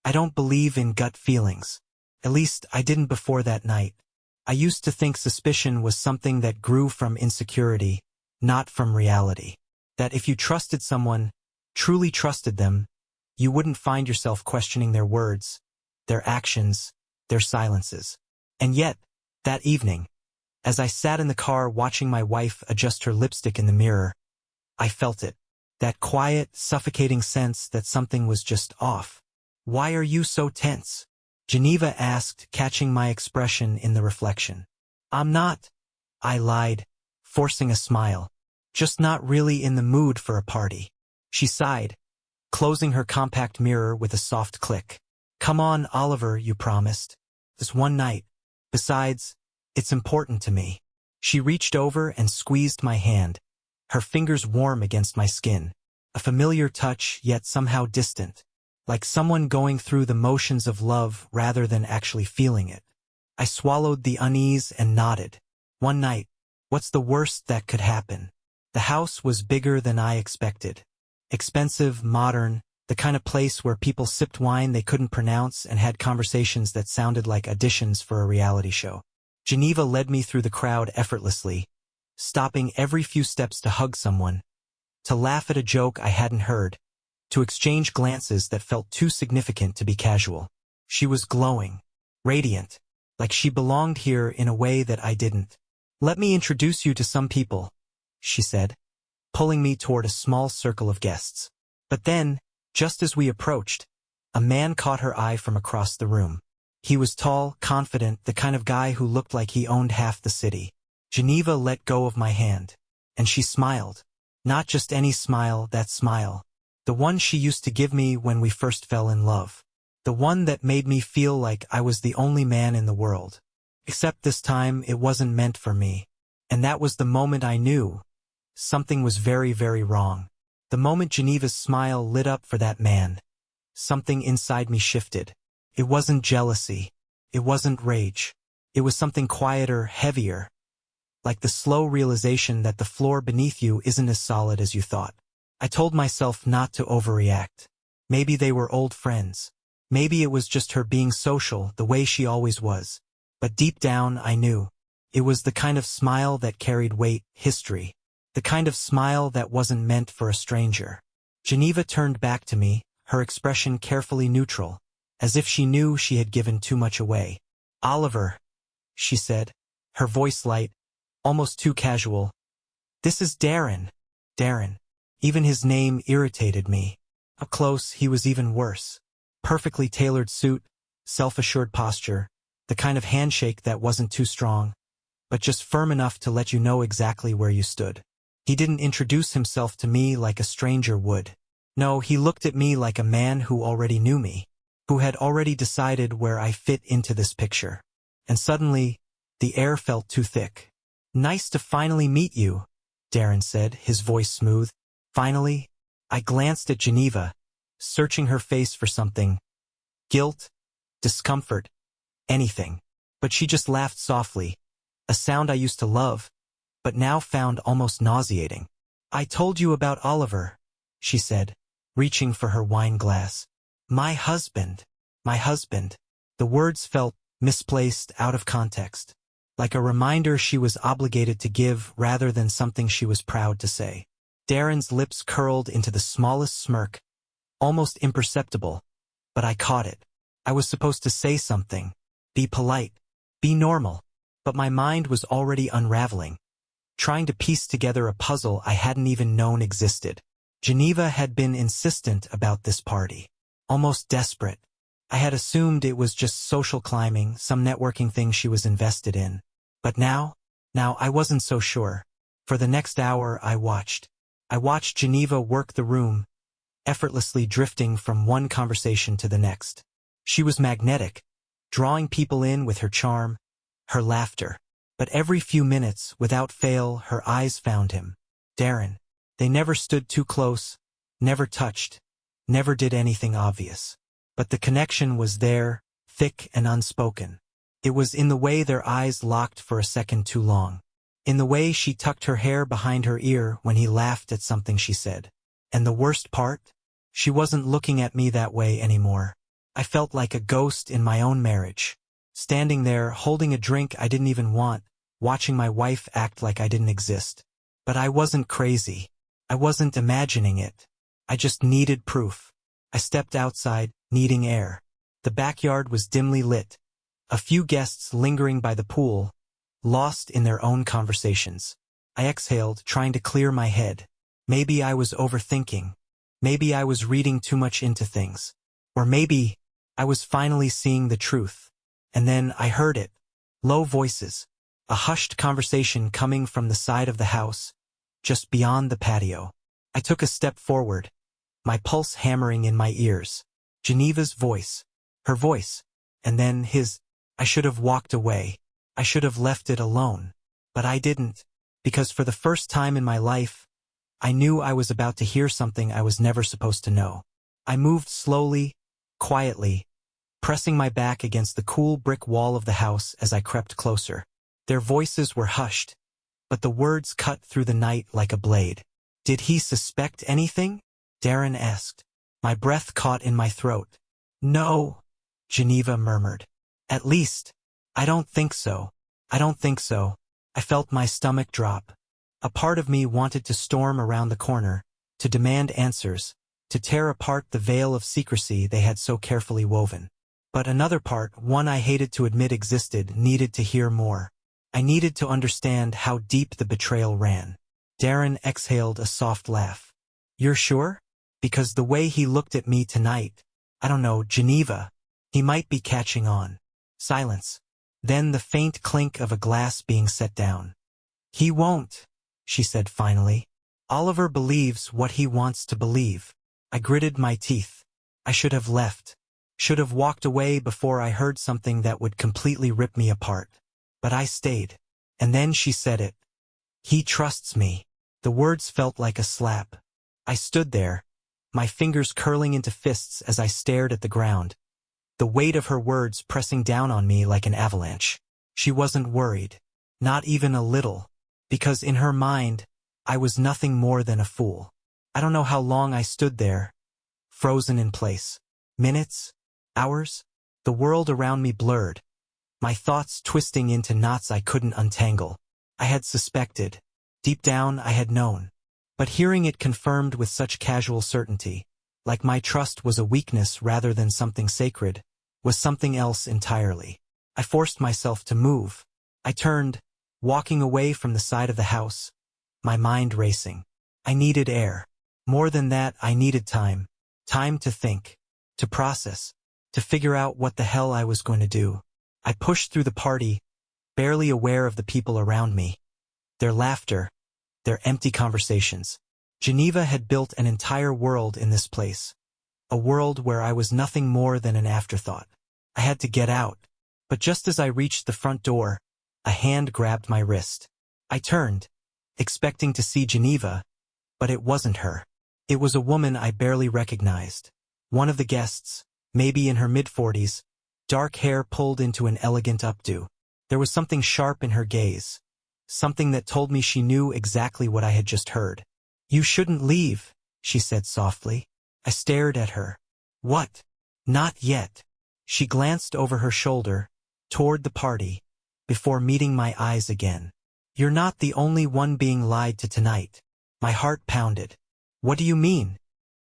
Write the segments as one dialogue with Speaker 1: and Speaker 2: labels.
Speaker 1: I don't believe in gut feelings. At least, I didn't before that night. I used to think suspicion was something that grew from insecurity, not from reality. That if you trusted someone, truly trusted them, you wouldn't find yourself questioning their words, their actions, their silences. And yet, that evening, as I sat in the car watching my wife adjust her lipstick in the mirror, I felt it. That quiet, suffocating sense that something was just off. "Why are you so tense?" Geneva asked, catching my expression in the reflection. "I'm not," I lied, forcing a smile. "Just not really in the mood for a party." She sighed, closing her compact mirror with a soft click. "Come on, Oliver, you promised. This one night. Besides, it's important to me." She reached over and squeezed my hand, her fingers warm against my skin. A familiar touch, yet somehow distant. Like someone going through the motions of love rather than actually feeling it. I swallowed the unease and nodded. One night. What's the worst that could happen? The house was bigger than I expected. Expensive, modern, the kind of place where people sipped wine they couldn't pronounce and had conversations that sounded like auditions for a reality show. Geneva led me through the crowd effortlessly, stopping every few steps to hug someone, to laugh at a joke I hadn't heard, to exchange glances that felt too significant to be casual. She was glowing, radiant, like she belonged here in a way that I didn't. "Let me introduce you to some people," she said, pulling me toward a small circle of guests. But then, just as we approached, a man caught her eye from across the room. He was tall, confident, the kind of guy who looked like he owned half the city. Geneva let go of my hand, and she smiled. Not just any smile, that smile. The one she used to give me when we first fell in love. The one that made me feel like I was the only man in the world. Except this time it wasn't meant for me. And that was the moment I knew something was very, very wrong. The moment Geneva's smile lit up for that man, something inside me shifted. It wasn't jealousy. It wasn't rage. It was something quieter, heavier. Like the slow realization that the floor beneath you isn't as solid as you thought. I told myself not to overreact. Maybe they were old friends. Maybe it was just her being social, the way she always was. But deep down, I knew. It was the kind of smile that carried weight, history. The kind of smile that wasn't meant for a stranger. Geneva turned back to me, her expression carefully neutral, as if she knew she had given too much away. "Oliver," she said, her voice light, almost too casual. "This is Darren." Darren. Even his name irritated me. Up close, he was even worse. Perfectly tailored suit, self-assured posture, the kind of handshake that wasn't too strong, but just firm enough to let you know exactly where you stood. He didn't introduce himself to me like a stranger would. No, he looked at me like a man who already knew me, who had already decided where I fit into this picture. And suddenly, the air felt too thick. "Nice to finally meet you," Darren said, his voice smooth. Finally, I glanced at Geneva, searching her face for something. Guilt, discomfort, anything. But she just laughed softly, a sound I used to love, but now found almost nauseating. "I told you about Oliver," she said, reaching for her wine glass. My husband. The words felt misplaced, out of context, like a reminder she was obligated to give rather than something she was proud to say. Darren's lips curled into the smallest smirk, almost imperceptible, but I caught it. I was supposed to say something, be polite, be normal, but my mind was already unraveling, trying to piece together a puzzle I hadn't even known existed. Geneva had been insistent about this party, almost desperate. I had assumed it was just social climbing, some networking thing she was invested in. But now I wasn't so sure. For the next hour I watched Geneva work the room, effortlessly drifting from one conversation to the next. She was magnetic, drawing people in with her charm, her laughter. But every few minutes, without fail, her eyes found him. Darren. They never stood too close, never touched, never did anything obvious. But the connection was there, thick and unspoken. It was in the way their eyes locked for a second too long. In the way she tucked her hair behind her ear when he laughed at something she said. And the worst part? She wasn't looking at me that way anymore. I felt like a ghost in my own marriage. Standing there, holding a drink I didn't even want, watching my wife act like I didn't exist. But I wasn't crazy. I wasn't imagining it. I just needed proof. I stepped outside, needing air. The backyard was dimly lit. A few guests lingering by the pool, lost in their own conversations. I exhaled, trying to clear my head. Maybe I was overthinking. Maybe I was reading too much into things. Or maybe I was finally seeing the truth. And then I heard it. Low voices. A hushed conversation coming from the side of the house, just beyond the patio. I took a step forward, my pulse hammering in my ears. Geneva's voice. Her voice. And then his. I should have walked away. I should have left it alone. But I didn't. Because for the first time in my life, I knew I was about to hear something I was never supposed to know. I moved slowly, quietly, pressing my back against the cool brick wall of the house as I crept closer. Their voices were hushed, but the words cut through the night like a blade. Did he suspect anything? Darren asked. My breath caught in my throat. No, Geneva murmured. At least, I don't think so. I don't think so. I felt my stomach drop. A part of me wanted to storm around the corner, to demand answers, to tear apart the veil of secrecy they had so carefully woven. But another part, one I hated to admit existed, needed to hear more. I needed to understand how deep the betrayal ran. Darren exhaled a soft laugh. You're sure? Because the way he looked at me tonight, I don't know, Geneva, he might be catching on. Silence. Then the faint clink of a glass being set down. He won't, she said finally. Oliver believes what he wants to believe. I gritted my teeth. I should have left. Should have walked away before I heard something that would completely rip me apart. But I stayed. And then she said it. He trusts me. The words felt like a slap. I stood there, my fingers curling into fists as I stared at the ground. The weight of her words pressing down on me like an avalanche. She wasn't worried. Not even a little. Because in her mind, I was nothing more than a fool. I don't know how long I stood there, frozen in place. Minutes? Hours? The world around me blurred. My thoughts twisting into knots I couldn't untangle. I had suspected. Deep down, I had known. But hearing it confirmed with such casual certainty, like my trust was a weakness rather than something sacred, was something else entirely. I forced myself to move. I turned, walking away from the side of the house, my mind racing. I needed air. More than that, I needed time. Time to think, to process, to figure out what the hell I was going to do. I pushed through the party, barely aware of the people around me. Their laughter, their empty conversations. Geneva had built an entire world in this place. A world where I was nothing more than an afterthought. I had to get out. But just as I reached the front door, a hand grabbed my wrist. I turned, expecting to see Geneva, but it wasn't her. It was a woman I barely recognized. One of the guests, maybe in her mid-40s, dark hair pulled into an elegant updo. There was something sharp in her gaze. Something that told me she knew exactly what I had just heard. You shouldn't leave, she said softly. I stared at her. What? Not yet. She glanced over her shoulder, toward the party, before meeting my eyes again. You're not the only one being lied to tonight. My heart pounded. What do you mean?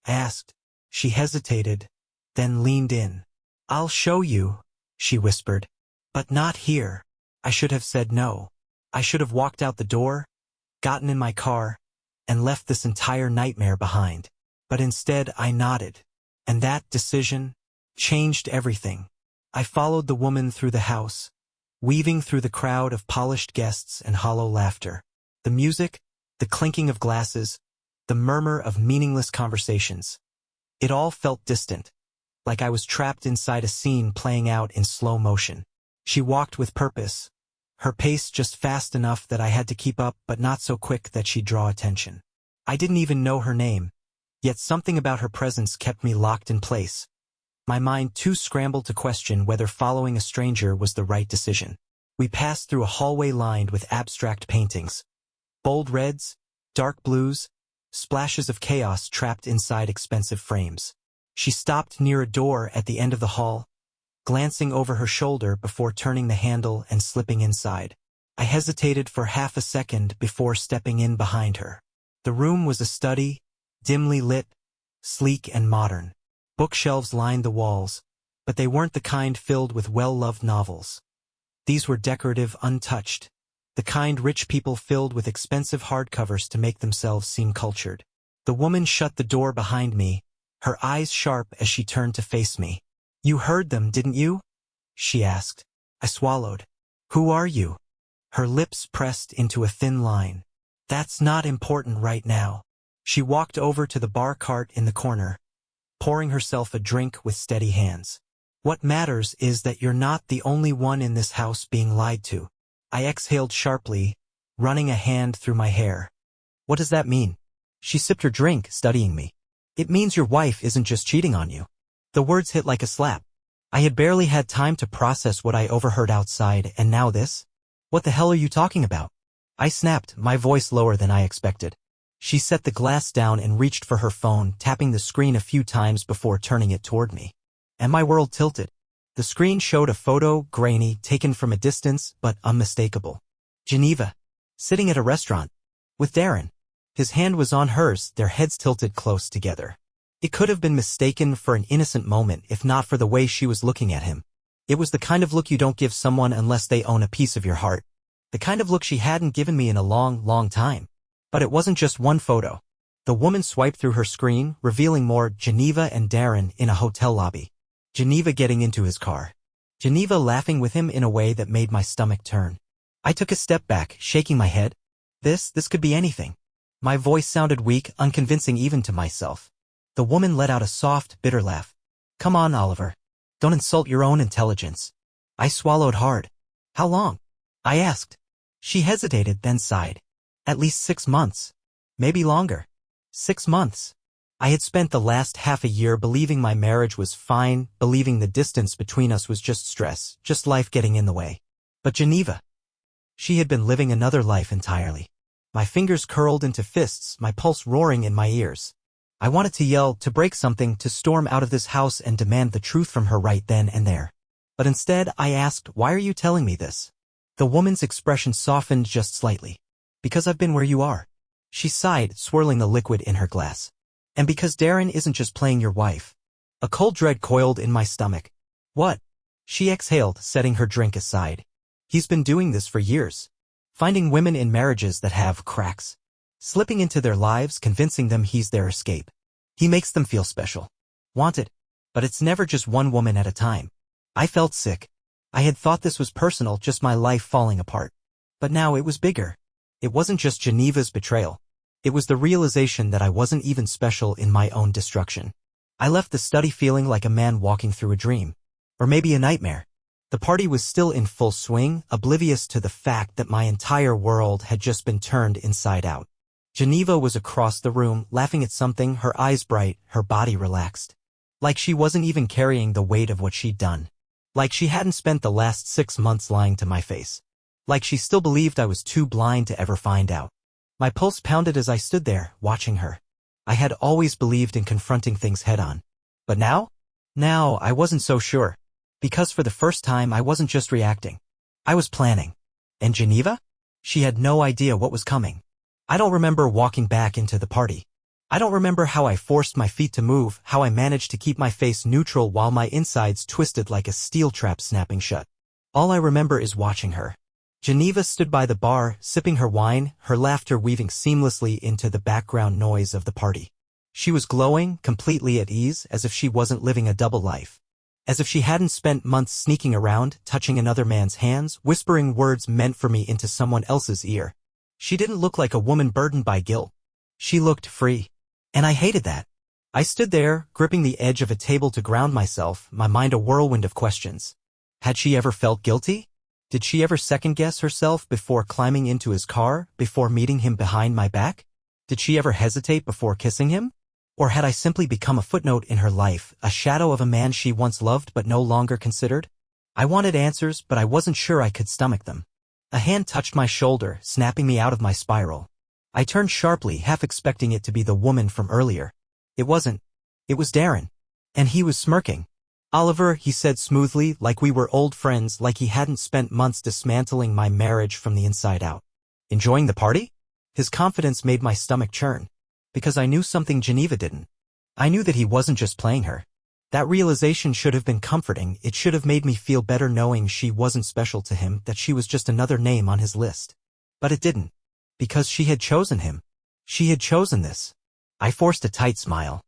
Speaker 1: I asked. She hesitated, then leaned in. I'll show you, she whispered. But not here. I should have said no. I should have walked out the door, gotten in my car, and left this entire nightmare behind. But instead I nodded. And that decision changed everything. I followed the woman through the house, weaving through the crowd of polished guests and hollow laughter. The music, the clinking of glasses, the murmur of meaningless conversations. It all felt distant, like I was trapped inside a scene playing out in slow motion. She walked with purpose, her pace just fast enough that I had to keep up but not so quick that she'd draw attention. I didn't even know her name, yet something about her presence kept me locked in place. My mind too scrambled to question whether following a stranger was the right decision. We passed through a hallway lined with abstract paintings. Bold reds, dark blues, splashes of chaos trapped inside expensive frames. She stopped near a door at the end of the hall, glancing over her shoulder before turning the handle and slipping inside. I hesitated for half a second before stepping in behind her. The room was a study, dimly lit, sleek and modern. Bookshelves lined the walls, but they weren't the kind filled with well-loved novels. These were decorative, untouched, the kind rich people filled with expensive hardcovers to make themselves seem cultured. The woman shut the door behind me, her eyes sharp as she turned to face me. "You heard them, didn't you?" she asked. I swallowed. "Who are you?" Her lips pressed into a thin line. "That's not important right now." She walked over to the bar cart in the corner, pouring herself a drink with steady hands. "What matters is that you're not the only one in this house being lied to." I exhaled sharply, running a hand through my hair. "What does that mean?" She sipped her drink, studying me. "It means your wife isn't just cheating on you." The words hit like a slap. I had barely had time to process what I overheard outside, and now this? "What the hell are you talking about?" I snapped, my voice lower than I expected. She set the glass down and reached for her phone, tapping the screen a few times before turning it toward me. And my world tilted. The screen showed a photo, grainy, taken from a distance, but unmistakable. Geneva, sitting at a restaurant, with Darren. His hand was on hers, their heads tilted close together. It could have been mistaken for an innocent moment if not for the way she was looking at him. It was the kind of look you don't give someone unless they own a piece of your heart. The kind of look she hadn't given me in a long, long time. But it wasn't just one photo. The woman swiped through her screen, revealing more Geneva and Darren in a hotel lobby. Geneva getting into his car. Geneva laughing with him in a way that made my stomach turn. I took a step back, shaking my head. This could be anything. My voice sounded weak, unconvincing even to myself. The woman let out a soft, bitter laugh. "Come on, Oliver. Don't insult your own intelligence." I swallowed hard. "How long?" I asked. She hesitated, then sighed. "At least 6 months. Maybe longer." 6 months. I had spent the last half a year believing my marriage was fine, believing the distance between us was just stress, just life getting in the way. But Geneva. She had been living another life entirely. My fingers curled into fists, my pulse roaring in my ears. I wanted to yell, to break something, to storm out of this house and demand the truth from her right then and there. But instead, I asked, "Why are you telling me this?" The woman's expression softened just slightly. "Because I've been where you are." She sighed, swirling the liquid in her glass. "And because Darren isn't just playing your wife." A cold dread coiled in my stomach. "What?" She exhaled, setting her drink aside. "He's been doing this for years. Finding women in marriages that have cracks. Slipping into their lives, convincing them he's their escape. He makes them feel special. Wanted. But it's never just one woman at a time." I felt sick. I had thought this was personal, just my life falling apart. But now it was bigger. It wasn't just Geneva's betrayal. It was the realization that I wasn't even special in my own destruction. I left the study feeling like a man walking through a dream. Or maybe a nightmare. The party was still in full swing, oblivious to the fact that my entire world had just been turned inside out. Geneva was across the room, laughing at something, her eyes bright, her body relaxed. Like she wasn't even carrying the weight of what she'd done. Like she hadn't spent the last 6 months lying to my face. Like she still believed I was too blind to ever find out. My pulse pounded as I stood there, watching her. I had always believed in confronting things head-on. But now? Now, I wasn't so sure. Because for the first time, I wasn't just reacting. I was planning. And Geneva? She had no idea what was coming. I don't remember walking back into the party. I don't remember how I forced my feet to move, how I managed to keep my face neutral while my insides twisted like a steel trap snapping shut. All I remember is watching her. Geneva stood by the bar, sipping her wine, her laughter weaving seamlessly into the background noise of the party. She was glowing, completely at ease, as if she wasn't living a double life. As if she hadn't spent months sneaking around, touching another man's hands, whispering words meant for me into someone else's ear. She didn't look like a woman burdened by guilt. She looked free. And I hated that. I stood there, gripping the edge of a table to ground myself, my mind a whirlwind of questions. Had she ever felt guilty? Did she ever second-guess herself before climbing into his car, before meeting him behind my back? Did she ever hesitate before kissing him? Or had I simply become a footnote in her life, a shadow of a man she once loved but no longer considered? I wanted answers, but I wasn't sure I could stomach them. A hand touched my shoulder, snapping me out of my spiral. I turned sharply, half expecting it to be the woman from earlier. It wasn't. It was Darren. And he was smirking. Oliver, he said smoothly, like we were old friends, like he hadn't spent months dismantling my marriage from the inside out. Enjoying the party? His confidence made my stomach churn. Because I knew something Geneva didn't. I knew that he wasn't just playing her. That realization should have been comforting. It should have made me feel better knowing she wasn't special to him, that she was just another name on his list. But it didn't. Because she had chosen him. She had chosen this. I forced a tight smile.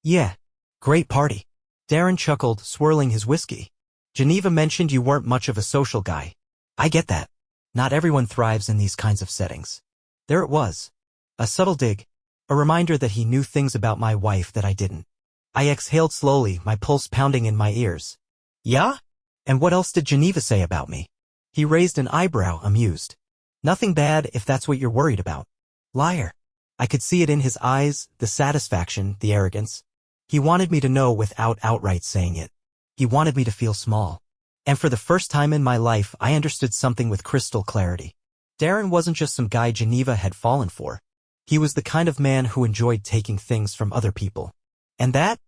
Speaker 1: Yeah. Great party. Darren chuckled, swirling his whiskey. Geneva mentioned you weren't much of a social guy. I get that. Not everyone thrives in these kinds of settings. There it was. A subtle dig. A reminder that he knew things about my wife that I didn't. I exhaled slowly, my pulse pounding in my ears. Yeah? And what else did Geneva say about me? He raised an eyebrow, amused. Nothing bad if that's what you're worried about. Liar. I could see it in his eyes, the satisfaction, the arrogance. He wanted me to know without outright saying it. He wanted me to feel small. And for the first time in my life, I understood something with crystal clarity. Darren wasn't just some guy Geneva had fallen for. He was the kind of man who enjoyed taking things from other people. And that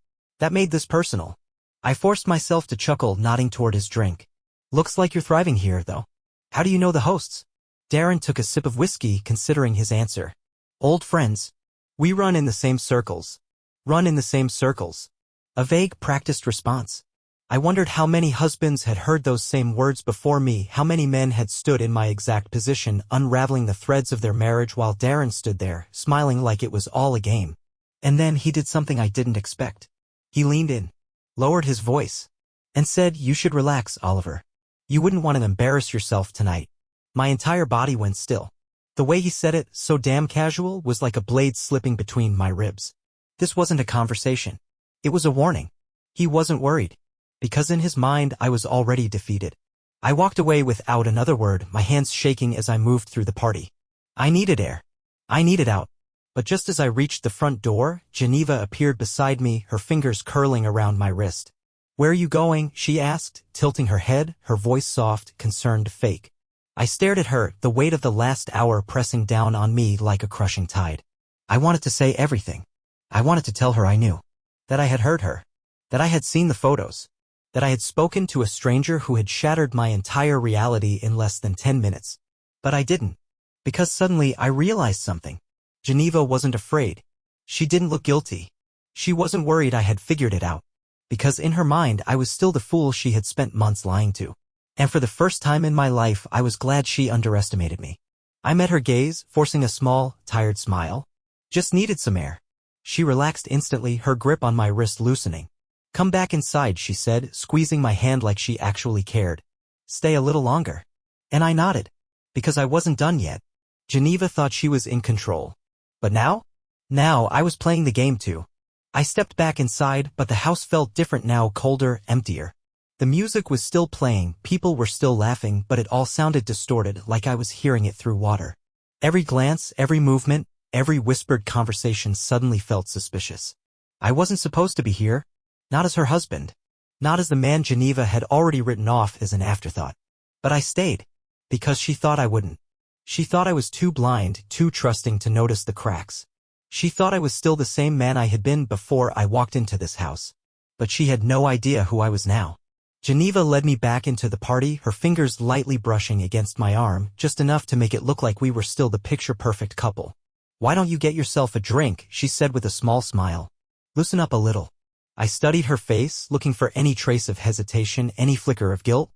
Speaker 1: made this personal. I forced myself to chuckle, nodding toward his drink. Looks like you're thriving here, though. How do you know the hosts? Darren took a sip of whiskey, considering his answer. Old friends. We run in the same circles. Run in the same circles. A vague, practiced response. I wondered how many husbands had heard those same words before me, how many men had stood in my exact position, unraveling the threads of their marriage while Darren stood there, smiling like it was all a game. And then he did something I didn't expect. He leaned in, lowered his voice, and said, "You should relax, Oliver. You wouldn't want to embarrass yourself tonight." My entire body went still. The way he said it, so damn casual, was like a blade slipping between my ribs. This wasn't a conversation. It was a warning. He wasn't worried. Because in his mind I was already defeated. I walked away without another word, my hands shaking as I moved through the party. I needed air. I needed out. But just as I reached the front door, Geneva appeared beside me, her fingers curling around my wrist. "Where are you going?" she asked, tilting her head, her voice soft, concerned, fake. I stared at her, the weight of the last hour pressing down on me like a crushing tide. I wanted to say everything. I wanted to tell her I knew. That I had heard her. That I had seen the photos. That I had spoken to a stranger who had shattered my entire reality in less than 10 minutes. But I didn't. Because suddenly I realized something. Geneva wasn't afraid. She didn't look guilty. She wasn't worried I had figured it out. Because in her mind I was still the fool she had spent months lying to. And for the first time in my life I was glad she underestimated me. I met her gaze, forcing a small, tired smile. Just needed some air. She relaxed instantly, her grip on my wrist loosening. "Come back inside," she said, squeezing my hand like she actually cared. "Stay a little longer." And I nodded. Because I wasn't done yet. Geneva thought she was in control. But now? Now I was playing the game too. I stepped back inside, but the house felt different now, colder, emptier. The music was still playing, people were still laughing, but it all sounded distorted, like I was hearing it through water. Every glance, every movement, every whispered conversation suddenly felt suspicious. I wasn't supposed to be here. Not as her husband. Not as the man Geneva had already written off as an afterthought. But I stayed. Because she thought I wouldn't. She thought I was too blind, too trusting to notice the cracks. She thought I was still the same man I had been before I walked into this house. But she had no idea who I was now. Geneva led me back into the party, her fingers lightly brushing against my arm, just enough to make it look like we were still the picture-perfect couple. "Why don't you get yourself a drink?" she said with a small smile. "Loosen up a little." I studied her face, looking for any trace of hesitation, any flicker of guilt.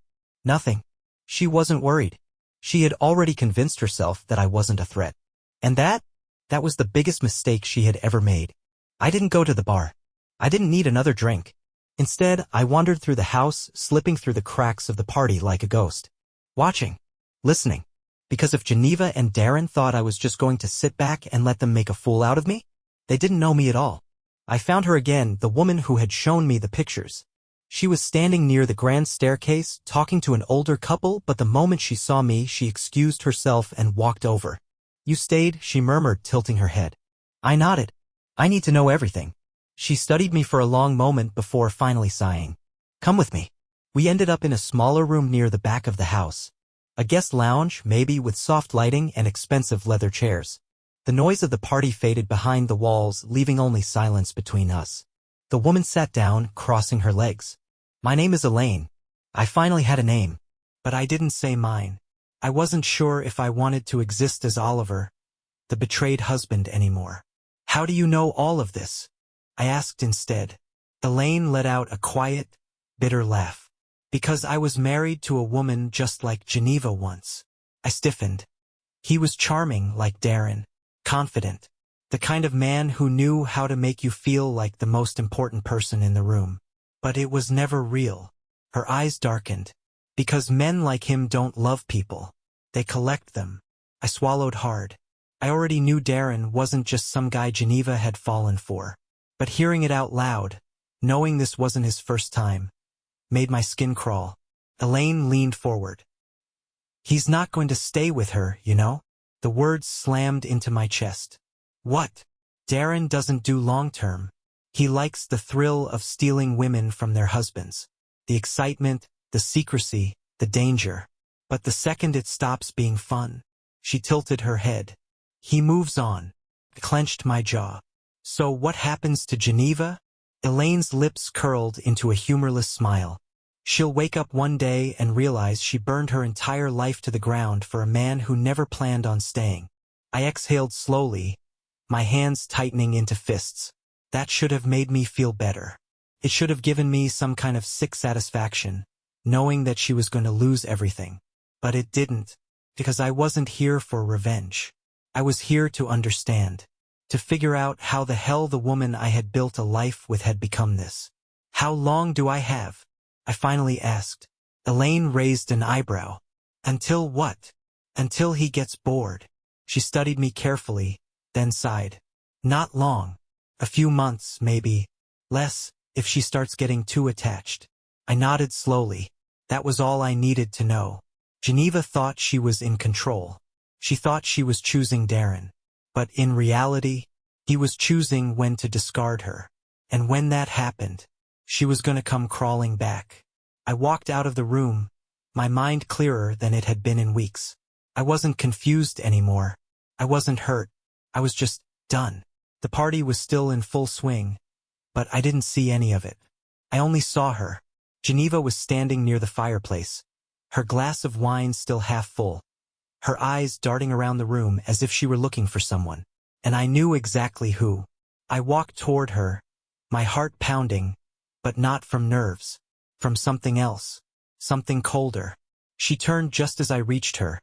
Speaker 1: Nothing. She wasn't worried. She had already convinced herself that I wasn't a threat. And that was the biggest mistake she had ever made. I didn't go to the bar. I didn't need another drink. Instead, I wandered through the house, slipping through the cracks of the party like a ghost. Watching. Listening. Because if Geneva and Darren thought I was just going to sit back and let them make a fool out of me, they didn't know me at all. I found her again, the woman who had shown me the pictures. She was standing near the grand staircase, talking to an older couple, but the moment she saw me, she excused herself and walked over. "You stayed," she murmured, tilting her head. I nodded. "I need to know everything." She studied me for a long moment before finally sighing. "Come with me." We ended up in a smaller room near the back of the house. A guest lounge, maybe, with soft lighting and expensive leather chairs. The noise of the party faded behind the walls, leaving only silence between us. The woman sat down, crossing her legs. My name is Elaine. I finally had a name. But I didn't say mine. I wasn't sure if I wanted to exist as Oliver, the betrayed husband, anymore. How do you know all of this? I asked instead. Elaine let out a quiet, bitter laugh. Because I was married to a woman just like Geneva once. I stiffened. He was charming like Darren, confident, the kind of man who knew how to make you feel like the most important person in the room. But it was never real. Her eyes darkened. Because men like him don't love people. They collect them. I swallowed hard. I already knew Darren wasn't just some guy Geneva had fallen for. But hearing it out loud, knowing this wasn't his first time, made my skin crawl. Elaine leaned forward. He's not going to stay with her, you know? The words slammed into my chest. What? Darren doesn't do long-term. He likes the thrill of stealing women from their husbands. The excitement, the secrecy, the danger. But the second it stops being fun, she tilted her head. He moves on. I clenched my jaw. So what happens to Geneva? Elaine's lips curled into a humorless smile. She'll wake up one day and realize she burned her entire life to the ground for a man who never planned on staying. I exhaled slowly, my hands tightening into fists. That should have made me feel better. It should have given me some kind of sick satisfaction, knowing that she was going to lose everything. But it didn't, because I wasn't here for revenge. I was here to understand, to figure out how the hell the woman I had built a life with had become this. How long do I have? I finally asked. Elaine raised an eyebrow. Until what? Until he gets bored. She studied me carefully, then sighed. Not long. A few months, maybe. Less, if she starts getting too attached. I nodded slowly. That was all I needed to know. Geneva thought she was in control. She thought she was choosing Darren. But in reality, he was choosing when to discard her. And when that happened, she was going to come crawling back. I walked out of the room, my mind clearer than it had been in weeks. I wasn't confused anymore. I wasn't hurt. I was just done. The party was still in full swing, but I didn't see any of it. I only saw her. Geneva was standing near the fireplace, her glass of wine still half full, her eyes darting around the room as if she were looking for someone. And I knew exactly who. I walked toward her, my heart pounding, but not from nerves, from something else, something colder. She turned just as I reached her,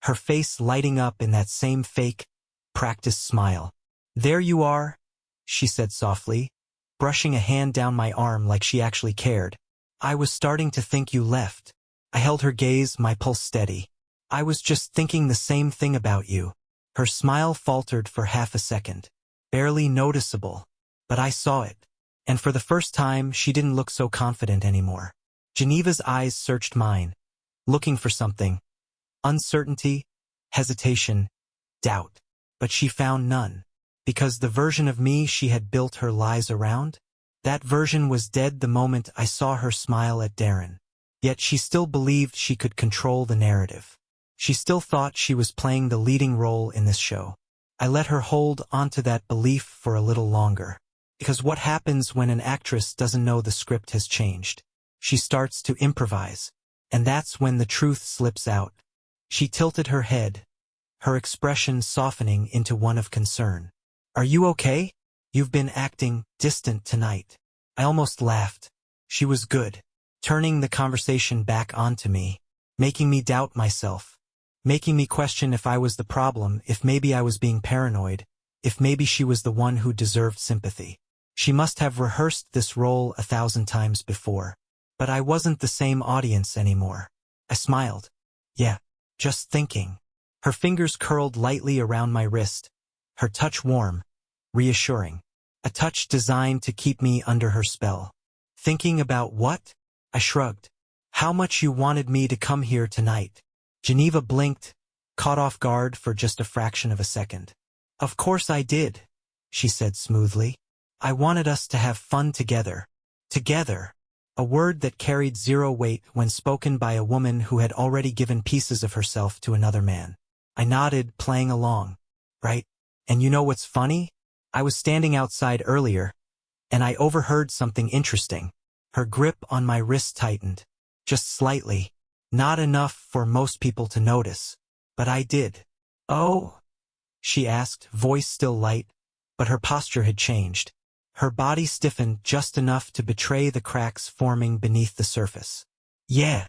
Speaker 1: her face lighting up in that same fake, practiced smile. There you are, she said softly, brushing a hand down my arm like she actually cared. I was starting to think you left. I held her gaze, my pulse steady. I was just thinking the same thing about you. Her smile faltered for half a second, barely noticeable, but I saw it. And for the first time, she didn't look so confident anymore. Geneva's eyes searched mine, looking for something. Uncertainty, hesitation, doubt. But she found none. Because the version of me she had built her lies around, that version was dead the moment I saw her smile at Darren. Yet she still believed she could control the narrative. She still thought she was playing the leading role in this show. I let her hold onto that belief for a little longer. Because what happens when an actress doesn't know the script has changed? She starts to improvise. And that's when the truth slips out. She tilted her head, her expression softening into one of concern. Are you okay? You've been acting distant tonight. I almost laughed. She was good, turning the conversation back onto me, making me doubt myself, making me question if I was the problem, if maybe I was being paranoid, if maybe she was the one who deserved sympathy. She must have rehearsed this role 1,000 times before. But I wasn't the same audience anymore. I smiled. Yeah, just thinking. Her fingers curled lightly around my wrist, her touch warm, reassuring. A touch designed to keep me under her spell. Thinking about what? I shrugged. How much you wanted me to come here tonight. Geneva blinked, caught off guard for just a fraction of a second. Of course I did, she said smoothly. I wanted us to have fun together. Together. A word that carried zero weight when spoken by a woman who had already given pieces of herself to another man. I nodded, playing along. Right? And you know what's funny? I was standing outside earlier, And I overheard something interesting. Her grip on my wrist tightened. Just slightly. Not enough for most people to notice. But I did. "Oh?" she asked, voice still light, but her posture had changed. Her body stiffened just enough to betray the cracks forming beneath the surface. "Yeah."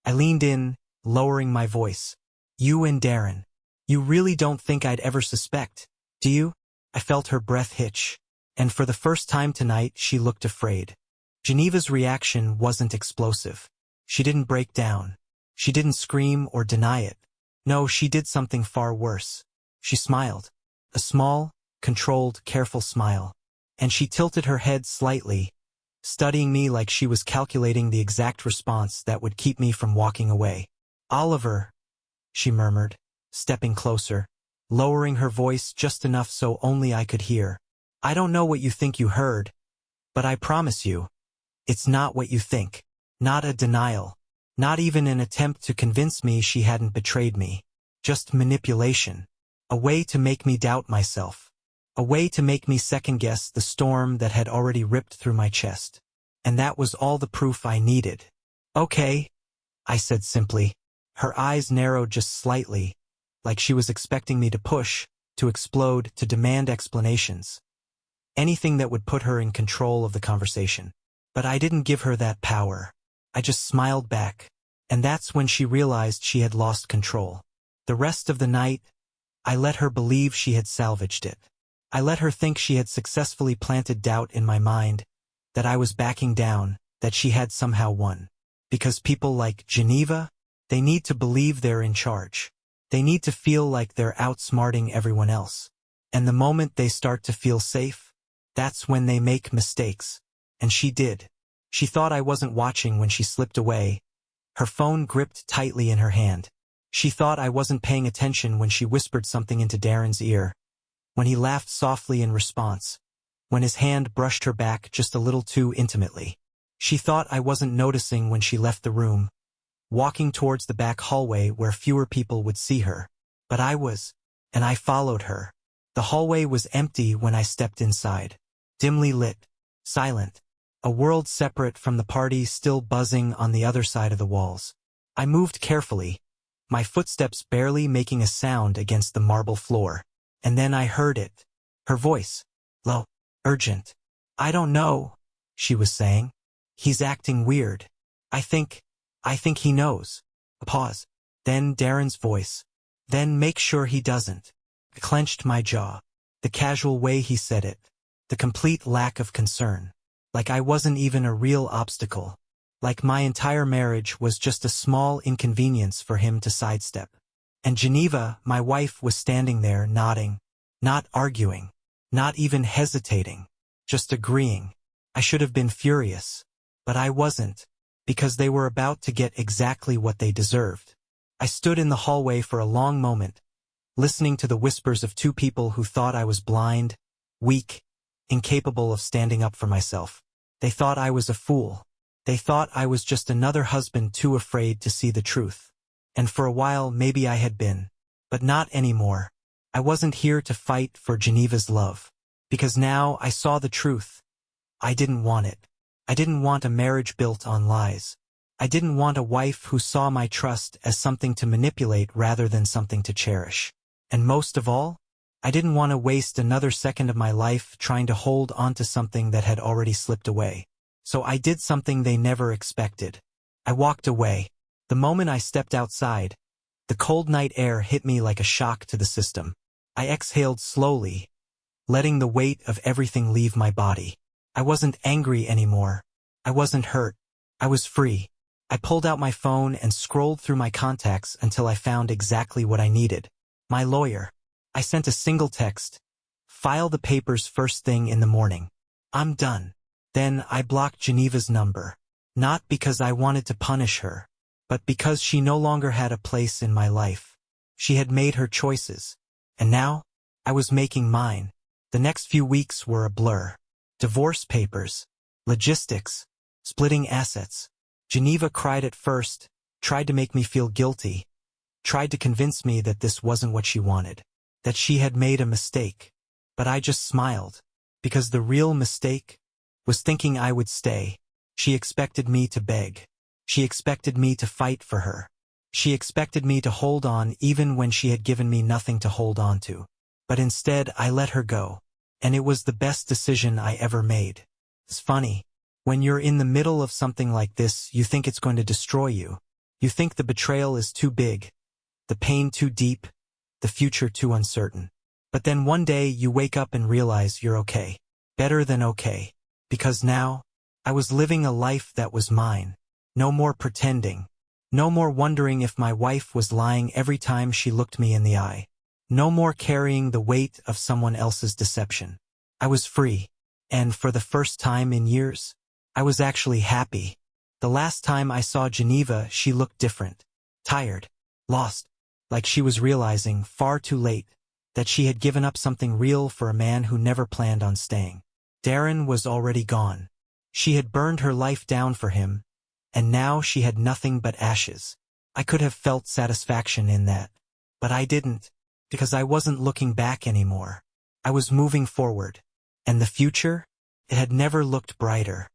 Speaker 1: I leaned in, lowering my voice. "You and Darren. You really don't think I'd ever suspect, do you?" I felt her breath hitch. And for the first time tonight, she looked afraid. Geneva's reaction wasn't explosive. She didn't break down. She didn't scream or deny it. No, she did something far worse. She smiled. A small, controlled, careful smile. And she tilted her head slightly, studying me like she was calculating the exact response that would keep me from walking away. "Oliver," she murmured, stepping closer, lowering her voice just enough so only I could hear. "I don't know what you think you heard, but I promise you, it's not what you think." Not a denial. Not even an attempt to convince me she hadn't betrayed me. Just manipulation. A way to make me doubt myself. A way to make me second-guess the storm that had already ripped through my chest. And that was all the proof I needed. "Okay," I said simply. Her eyes narrowed just slightly, like she was expecting me to push, to explode, to demand explanations. Anything that would put her in control of the conversation. But I didn't give her that power. I just smiled back. And that's when she realized she had lost control. The rest of the night, I let her believe she had salvaged it. I let her think she had successfully planted doubt in my mind, that I was backing down, that she had somehow won. Because people like Geneva, they need to believe they're in charge. They need to feel like they're outsmarting everyone else. And the moment they start to feel safe, that's when they make mistakes. And she did. She thought I wasn't watching when she slipped away, her phone gripped tightly in her hand. She thought I wasn't paying attention when she whispered something into Darren's ear, when he laughed softly in response, when his hand brushed her back just a little too intimately. She thought I wasn't noticing when she left the room, walking towards the back hallway where fewer people would see her. But I was, and I followed her. The hallway was empty when I stepped inside. Dimly lit, silent. A world separate from the party still buzzing on the other side of the walls. I moved carefully, my footsteps barely making a sound against the marble floor. And then I heard it. Her voice. Low. Urgent. "I don't know," she was saying. "He's acting weird. I think he knows." A pause. Then Darren's voice. "Then make sure he doesn't." I clenched my jaw. The casual way he said it. The complete lack of concern. Like I wasn't even a real obstacle. Like my entire marriage was just a small inconvenience for him to sidestep. And Geneva, my wife, was standing there nodding, not arguing, not even hesitating, just agreeing. I should have been furious. But I wasn't, because they were about to get exactly what they deserved. I stood in the hallway for a long moment, listening to the whispers of two people who thought I was blind, weak, incapable of standing up for myself. They thought I was a fool. They thought I was just another husband too afraid to see the truth. And for a while maybe I had been. But not anymore. I wasn't here to fight for Geneva's love. Because now I saw the truth. I didn't want it. I didn't want a marriage built on lies. I didn't want a wife who saw my trust as something to manipulate rather than something to cherish. And most of all, I didn't want to waste another second of my life trying to hold onto something that had already slipped away. So I did something they never expected. I walked away. The moment I stepped outside, the cold night air hit me like a shock to the system. I exhaled slowly, letting the weight of everything leave my body. I wasn't angry anymore. I wasn't hurt. I was free. I pulled out my phone and scrolled through my contacts until I found exactly what I needed. My lawyer. I sent a single text. "File the papers first thing in the morning. I'm done." Then I blocked Geneva's number. Not because I wanted to punish her, but because she no longer had a place in my life. She had made her choices. And now, I was making mine. The next few weeks were a blur. Divorce papers. Logistics. Splitting assets. Geneva cried at first, tried to make me feel guilty, tried to convince me that this wasn't what she wanted, that she had made a mistake. But I just smiled, because the real mistake was thinking I would stay. She expected me to beg. She expected me to fight for her. She expected me to hold on even when she had given me nothing to hold on to. But instead, I let her go. And it was the best decision I ever made. It's funny. When you're in the middle of something like this, you think it's going to destroy you. You think the betrayal is too big, the pain too deep, the future too uncertain. But then one day you wake up and realize you're okay. Better than okay. Because now, I was living a life that was mine. No more pretending. No more wondering if my wife was lying every time she looked me in the eye. No more carrying the weight of someone else's deception. I was free. And for the first time in years, I was actually happy. The last time I saw Geneva, she looked different. Tired. Lost. Like she was realizing, far too late, that she had given up something real for a man who never planned on staying. Darren was already gone. She had burned her life down for him, and now she had nothing but ashes. I could have felt satisfaction in that. But I didn't, because I wasn't looking back anymore. I was moving forward. And the future? It had never looked brighter.